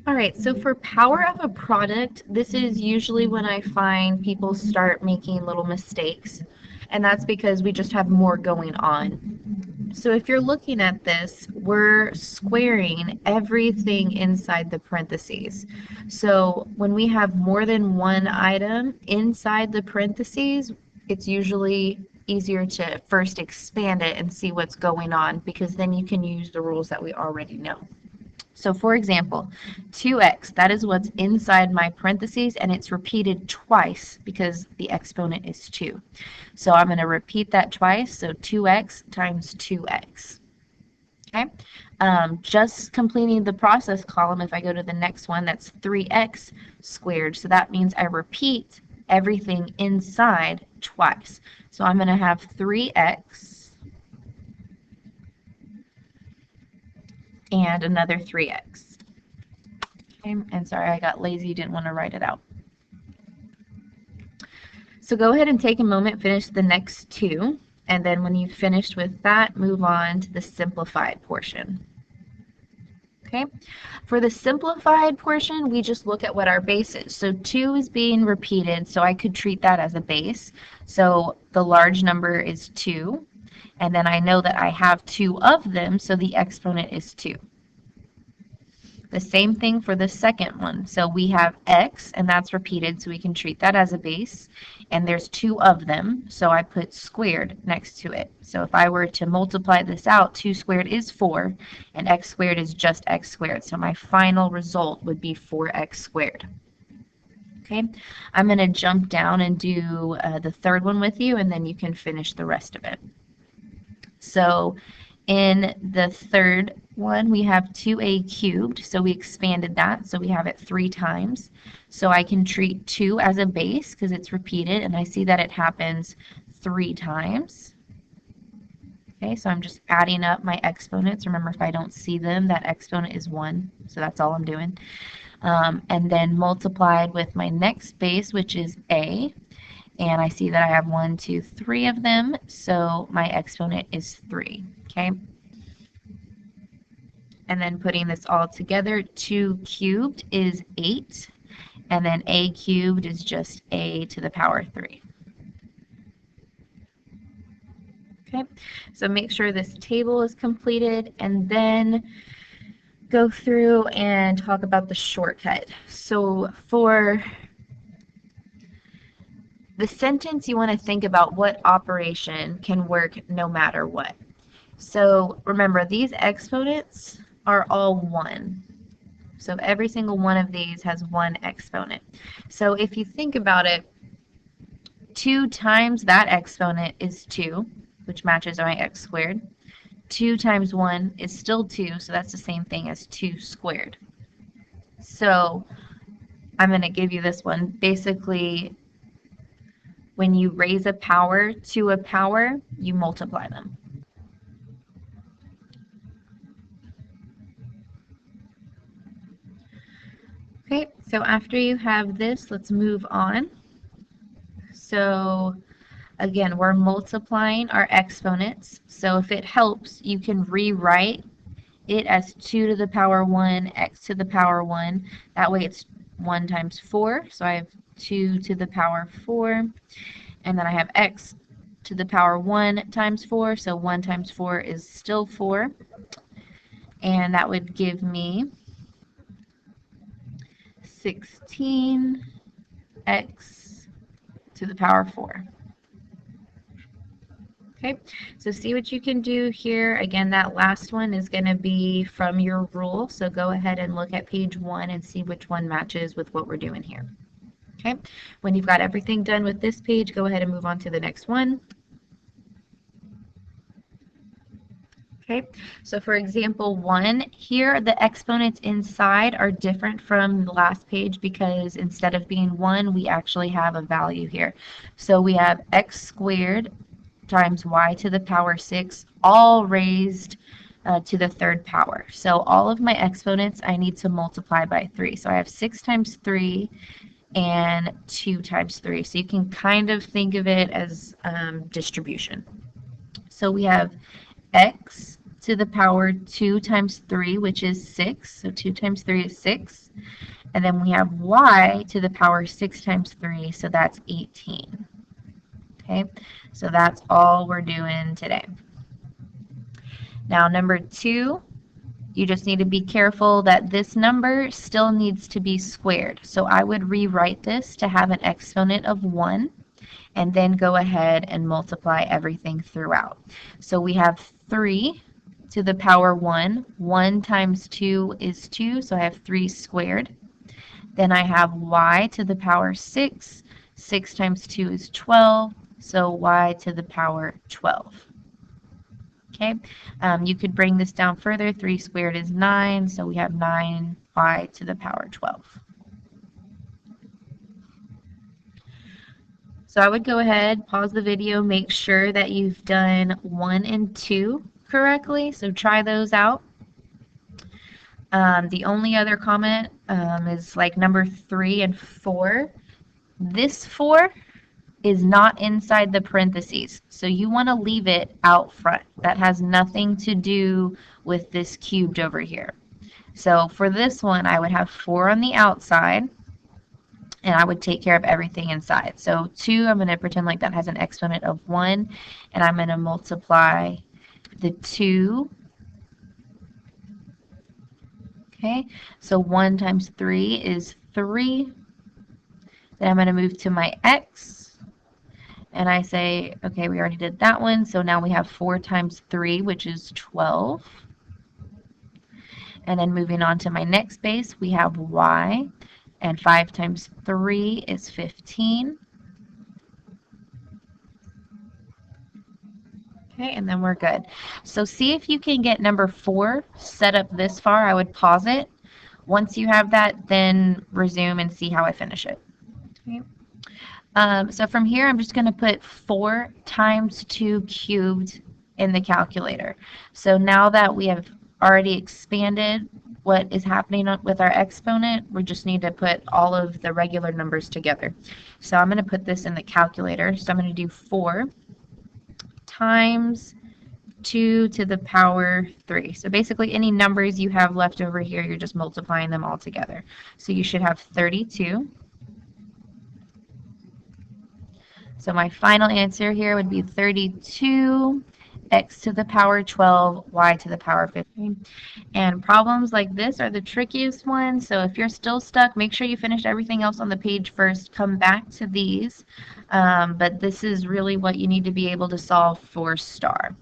All right, so for power of a product, this is usually when I find people start making little mistakes, and that's because we just have more going on. So if you're looking at this, we're squaring everything inside the parentheses. So when we have more than one item inside the parentheses, it's usually easier to first expand it and see what's going on, because then you can use the rules that we already know. So for example, 2x, that is what's inside my parentheses, and it's repeated twice because the exponent is 2. So I'm going to repeat that twice, so 2x times 2x. Okay, just completing the process column, if I go to the next one, that's 3x squared. So that means I repeat everything inside twice. So I'm going to have 3x and another 3x. Okay, and sorry, I got lazy, didn't want to write it out. So go ahead and take a moment, finish the next two, and then when you've finished with that, move on to the simplified portion. Okay, for the simplified portion, we just look at what our base is. So 2 is being repeated, so I could treat that as a base. So the large number is 2, and then I know that I have 2 of them, so the exponent is 2. The same thing for the second one. So we have x, and that's repeated, so we can treat that as a base. And there's 2 of them, so I put squared next to it. So if I were to multiply this out, 2 squared is 4, and x squared is just x squared. So my final result would be 4x squared. Okay, I'm going to jump down and do the third one with you, and then you can finish the rest of it. So in the third one, we have 2a cubed, so we expanded that, so we have it 3 times. So I can treat 2 as a base because it's repeated, and I see that it happens 3 times. Okay, so I'm just adding up my exponents. Remember, if I don't see them, that exponent is 1, so that's all I'm doing. And then multiplied with my next base, which is a, and I see that I have 1, 2, 3 of them, so my exponent is 3. Okay, and then putting this all together, 2 cubed is 8, and then a cubed is just a to the power 3. Okay, so make sure this table is completed, and then go through and talk about the shortcut. So for the sentence, you want to think about what operation can work no matter what. So remember, these exponents are all 1. So every single one of these has 1 exponent. So if you think about it, 2 times that exponent is 2, which matches my x squared. 2 times 1 is still 2, so that's the same thing as 2 squared. So I'm going to give you this one. Basically, when you raise a power to a power, you multiply them. Okay, so after you have this, let's move on. So again, we're multiplying our exponents. So if it helps, you can rewrite it as 2 to the power 1, x to the power 1. That way it's 1 times 4. So I have 2 to the power 4. And then I have x to the power 1 times 4. So 1 times 4 is still 4. And that would give me 16x to the power 4. Okay, so see what you can do here. Again, that last one is going to be from your rule, so go ahead and look at page 1 and see which one matches with what we're doing here. Okay, when you've got everything done with this page, go ahead and move on to the next one. Okay, so for example 1, here the exponents inside are different from the last page because instead of being 1, we actually have a value here. So we have x squared times y to the power 6, all raised to the third power. So all of my exponents I need to multiply by 3. So I have 6 times 3 and 2 times 3. So you can kind of think of it as distribution. So we have x to the power 2 times 3, which is 6. So 2 times 3 is 6. And then we have y to the power 6 times 3, so that's 18. Okay, so that's all we're doing today. Now, number 2, you just need to be careful that this number still needs to be squared. So I would rewrite this to have an exponent of 1, and then go ahead and multiply everything throughout. So we have 3 to the power 1. 1 times 2 is 2, so I have 3 squared. Then I have y to the power 6. 6 times 2 is 12, so y to the power 12. Okay, you could bring this down further. 3 squared is 9, so we have 9y to the power 12. So I would go ahead, pause the video, make sure that you've done 1 and 2 correctly, so try those out. The only other comment is like number 3 and 4. This 4 is not inside the parentheses, so you want to leave it out front. That has nothing to do with this cubed over here. So for this one, I would have 4 on the outside, and I would take care of everything inside. So 2, I'm going to pretend like that has an exponent of 1, and I'm going to multiply the 2. Okay, so 1 times 3 is 3. Then I'm going to move to my x, and I say, okay, we already did that one, so now we have 4 times 3, which is 12. And then moving on to my next base, we have y, and 5 times 3 is 15. Okay, and then we're good. So see if you can get number 4 set up this far. I would pause it. Once you have that, then resume and see how I finish it. Okay. So from here, I'm just going to put 4 times 2 cubed in the calculator. So now that we have already expanded what is happening with our exponent, we just need to put all of the regular numbers together. So I'm going to put this in the calculator. So I'm going to do 4 times 2 to the power 3. So basically any numbers you have left over here, you're just multiplying them all together. So you should have 32. So my final answer here would be 32, x to the power 12, y to the power 15. And problems like this are the trickiest ones. So if you're still stuck, make sure you finish everything else on the page first. Come back to these. But this is really what you need to be able to solve for STAR.